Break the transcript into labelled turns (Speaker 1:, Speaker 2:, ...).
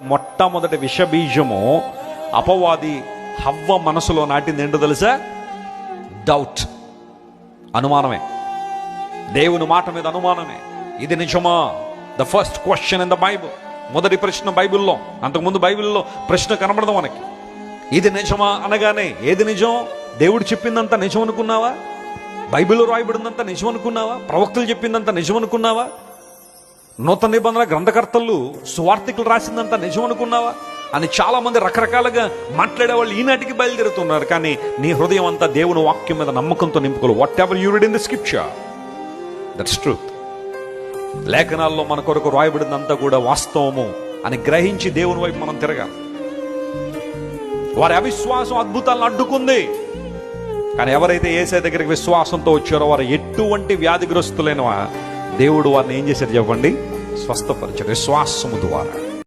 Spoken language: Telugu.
Speaker 1: మొట్టమొదటి విషబీజము అపవాది హవ్వ మనసులో నాటింది ఏంటో తెలుసా? డౌట్, అనుమానమే. దేవుని మాట మీద అనుమానమే. ఇది నిజమా? The first question in the Bible. మొదటి ప్రశ్న బైబిల్లో. అంతకుముందు బైబిల్లో ప్రశ్న కనబడదు మనకి. ఇది నిజమా అనగానే ఏది నిజం? దేవుడు చెప్పిందంతా నిజం అనుకున్నావా? బైబిల్లో రాయబడిందంతా నిజం అనుకున్నావా? ప్రవక్తలు చెప్పిందంతా నిజం అనుకున్నావా? నూతన నిబంధన గ్రంథకర్తలు సువార్తికులు రాసిందంతా నిజం అనుకున్నావా అని చాలా మంది రకరకాలుగా మాట్లాడే వాళ్ళు ఈనాటికి బయలుదేరుతున్నారు. కానీ నీ హృదయం అంతా దేవుని వాక్యం మీద నమ్మకంతో నింపుకోవాలి. Whatever you read in the scripture, that's truth. లేఖనాల్లో మన కొరకు రాయబడిందంతా కూడా వాస్తవము అని గ్రహించి దేవుని వైపు మనం తిరగాలి. వారి అవిశ్వాసం అద్భుతాలను అడ్డుకుంది. కానీ ఎవరైతే యేసయ్య దగ్గరికి విశ్వాసంతో వచ్చారో వారు ఎటువంటి వ్యాధిగ్రస్తులైన దేవుడు వారిని ఏం చేశారు చెప్పండి? స్వస్థపరిచారు విశ్వాసము ద్వారా.